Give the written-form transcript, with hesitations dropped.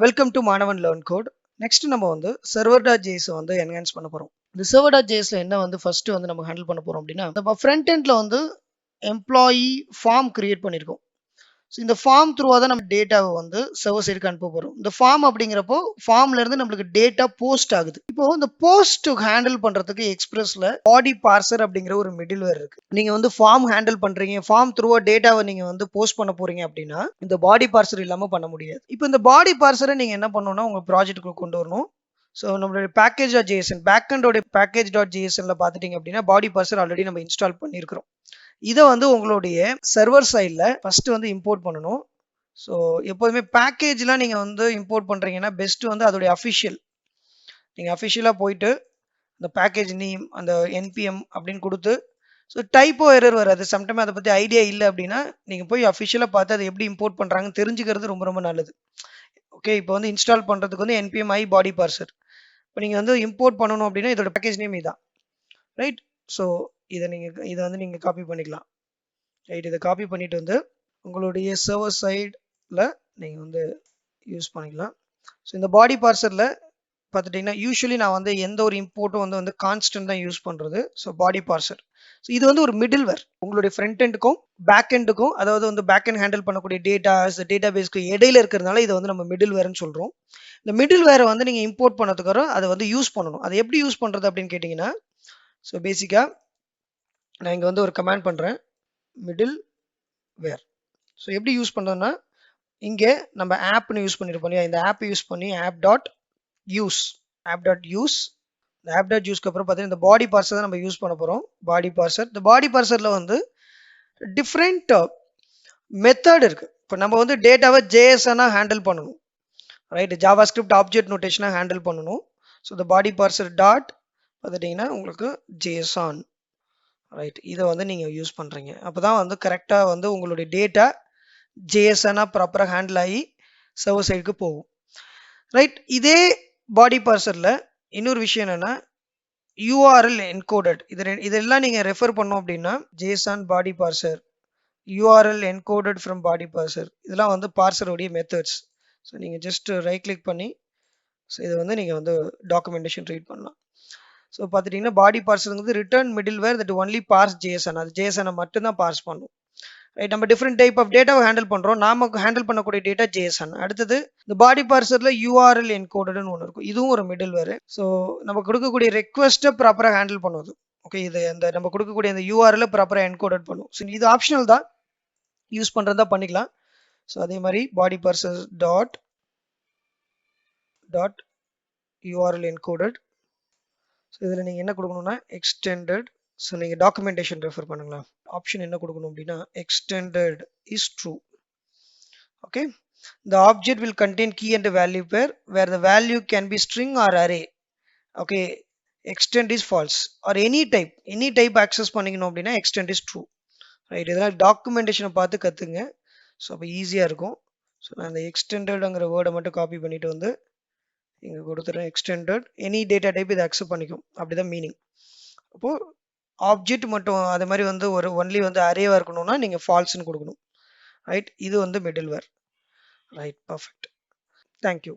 Welcome to மாணவன் learn code. Next நம்ம வந்து server.js வந்து என்ஹான்ஸ் பண்ண போறோம். இந்த server.jsல என்ன வந்து ஃபர்ஸ்ட் வந்து நம்ம ஹேண்டில் பண்ண போறோம் அப்படின்னா, நம்ம ஃப்ரண்ட் எண்ட்ல வந்து எம்ப்ளாயி ஃபார்ம் கிரியேட் பண்ணியிருக்கோம். ஸோ இந்த ஃபார்ம் த்ரூவா தான் நம்ம டேட்டாவை வந்து சர்வர் சைடுக்கு அனுப்ப போறோம். இந்த ஃபார்ம் அப்படிங்கிறப்போ ஃபார்ம்ல இருந்து நம்மளுக்கு டேட்டா போஸ்ட் ஆகுது. இப்போ இந்த போஸ்ட் ஹேண்டில் பண்றதுக்கு எக்ஸ்பிரஸ்ல பாடி பார்சர் அப்படிங்கிற ஒரு மிடில்வேர் இருக்கு. நீங்க வந்து ஃபார்ம் ஹேண்டில் பண்றீங்க, ஃபார்ம் த்ரூவா டேட்டாவை நீங்க வந்து போஸ்ட் பண்ண போறீங்க அப்படின்னா இந்த பாடி பார்சர் இல்லாம பண்ண முடியாது. இப்போ இந்த பாடி பார்சரை நீங்க என்ன பண்ணணும்னா உங்க ப்ராஜெக்ட்டுக்கு கொண்டு வரணும். ஸோ நம்மளுடைய பேக்கேஜ்.json பேக்கெண்டோட பேக்கேஜ்.jsonல பார்த்துட்டீங்க அப்படின்னா பாடி பார்சர் ஆல்ரெடி நம்ம இன்ஸ்டால் பண்ணியிருக்கிறோம். இதை வந்து உங்களுடைய சர்வர் சைடில் ஃபர்ஸ்ட் வந்து இம்போர்ட் பண்ணணும். ஸோ எப்போதுமே பேக்கேஜ்லாம் நீங்கள் வந்து இம்போர்ட் பண்ணுறீங்கன்னா பெஸ்ட் வந்து அதோடைய அஃபிஷியல் நீங்கள் அஃபிஷியலாக போயிட்டு அந்த பேக்கேஜ் நேம் அந்த என்பிஎம் அப்படின்னு கொடுத்து ஸோ டைப்போ எரர் வராது. சம்டைம் அதை பற்றி ஐடியா இல்லை அப்படின்னா நீங்கள் போய் அஃபிஷியலாக பார்த்து அதை எப்படி இம்போர்ட் பண்ணுறாங்கன்னு தெரிஞ்சுக்கிறது ரொம்ப ரொம்ப நல்லது. ஓகே, இப்போ வந்து இன்ஸ்டால் பண்ணுறதுக்கு வந்து என்பிஎம் ஐ பாடி பார்சர். இப்போ நீங்கள் வந்து இம்போர்ட் பண்ணணும் அப்படின்னா இதோட பேக்கேஜ் நேம் இதான், ரைட்? ஸோ இதை வந்து நீங்கள் காப்பி பண்ணிக்கலாம், ரைட்? இதை காப்பி பண்ணிட்டு வந்து உங்களுடைய சர்வர் சைடில் நீங்கள் வந்து யூஸ் பண்ணிக்கலாம். ஸோ இந்த பாடி பார்சரில் பார்த்துட்டிங்கன்னா யூஸ்வலி நான் வந்து எந்த ஒரு இம்போர்ட்டும் வந்து கான்ஸ்டன்ட் தான் யூஸ் பண்ணுறது. ஸோ பாடி பார்சர், ஸோ இது வந்து ஒரு மிடில்வேர் உங்களுடைய ஃப்ரண்ட் எண்டுக்கும் பேக் எண்டுக்கும், அதாவது வந்து பேக் எண்ட் ஹேண்டில் பண்ணக்கூடிய டேட்டா பேஸ்க்கு இடையில இருக்கிறதுனால இதை வந்து நம்ம மிடில்வேர்னு சொல்கிறோம். இந்த மிடில்வேரை வந்து நீங்கள் இம்போர்ட் பண்ணதுக்கு அதை வந்து யூஸ் பண்ணணும். அதை எப்படி யூஸ் பண்ணுறது அப்படின்னு கேட்டிங்கன்னா, ஸோ பேசிக்காக நான் இங்கே வந்து ஒரு கமாண்ட் பண்ணுறேன், மிடில் வேர். ஸோ எப்படி யூஸ் பண்ணுறதுன்னா இங்கே நம்ம ஆப்னு யூஸ் பண்ணியிருப்போம் இல்லையா, இந்த ஆப் யூஸ் பண்ணி app.use இந்த app.useக்கு அப்புறம் பார்த்தீங்கன்னா இந்த பாடி பார்சர் தான் நம்ம யூஸ் பண்ண போகிறோம். பாடி பார்சர், இந்த பாடி பார்சரில் வந்து டிஃப்ரெண்ட் மெத்தட் இருக்குது. இப்போ நம்ம வந்து டேட்டாவை ஜேஎஸ்ஆனாக ஹேண்டில் பண்ணணும், ரைட்? ஜாவா ஸ்கிரிப்ட் ஆப்ஜெக்ட் நோட்டேஷனாக ஹேண்டில் பண்ணணும். ஸோ இந்த பாடி பார்சர் டாட் பார்த்துட்டிங்கன்னா உங்களுக்கு ஜேஎஸ்ஆன், ரைட்? இதை வந்து நீங்கள் யூஸ் பண்ணுறீங்க. அப்போ தான் வந்து கரெக்டாக வந்து உங்களுடைய டேட்டா ஜேஎஸ்ஆனா ப்ராப்பராக ஹேண்டில் ஆகி சர்வர் சைடுக்கு போகும், ரைட்? இதே பாடி பார்சரில் இன்னொரு விஷயம் என்னென்னா யூஆர்எல் என்கோடட். இதெல்லாம் நீங்கள் ரெஃபர் பண்ணோம் அப்படின்னா JSON body parser, URL encoded from body parser, இதெல்லாம் வந்து பார்சருடைய மெத்தட்ஸ். ஸோ நீங்கள் ஜஸ்ட் ரைட் கிளிக் பண்ணி ஸோ இதை வந்து நீங்கள் வந்து டாக்குமெண்டேஷன் ரீட் பண்ணலாம். ஸோ பார்த்துட்டிங்கன்னா பாடி பார்சருங்கிறது return middleware that only parse JSON, அது ஜேசனை மட்டும்தான் பார்ஸ் பண்ணும், ரைட்? நம்ம டிஃப்ரெண்ட் டைப் ஆஃப் டேட்டாவை ஹேண்டில் பண்ணுறோம். நாம ஹேண்டில் பண்ணக்கூடிய டேட்டா ஜேசன். அடுத்தது இந்த பாடி பார்சரில் யூஆர்எல் என்கோடட்னு ஒன்று இருக்கும், இதுவும் ஒரு மிடில்வேர். ஸோ நம்ம கொடுக்கக்கூடிய ரெக்வஸ்ட்டை ப்ராப்பராக ஹேண்டில் பண்ணுவது. ஓகே, இது அந்த நம்ம கொடுக்கக்கூடிய அந்த யூஆர்எல் ப்ராப்பராக என்கோடட் பண்ணும். ஸோ இது ஆப்ஷனல் தான், யூஸ் பண்ணுறதா பண்ணிக்கலாம். ஸோ அதே மாதிரி body parser dot URL encoded. So இதில் நீங்கள் என்ன கொடுக்கணும்னா எக்ஸ்டெண்டட். ஸோ நீங்கள் டாக்குமெண்டேஷன் ரெஃபர் பண்ணுங்களா, ஆப்ஷன் என்ன கொடுக்கணும் அப்படின்னா extended is true. Okay, the object will contain key and value pair where the value can be string or array. Okay, extend is false or any type access பண்ணிக்கணும் அப்படின்னா extend is true, right? இதெல்லாம் டாக்குமெண்டேஷனை பார்த்து கற்றுங்க. So அப்போ ஈஸியாக இருக்கும். So நான் அந்த எக்ஸ்டெண்டடுங்கிற வேர்டை மட்டும் காப்பி பண்ணிட்டு வந்து இங்கே கொடுத்துட்றேன். எக்ஸ்டெண்டட் எனி டேட்டா டைப் இதை அக்செப்ட் பண்ணிக்கும், அப்படிதான் மீனிங். அப்போது ஆப்ஜெக்ட் மட்டும் அது மாதிரி வந்து ஒரு ஒன்லி வந்து அரேவாக இருக்கணும்னா நீங்கள் ஃபால்ஸ்ன்னு கொடுக்கணும், ரைட்? இது வந்து மிடில்வேர், ரைட்? Perfect, thank you.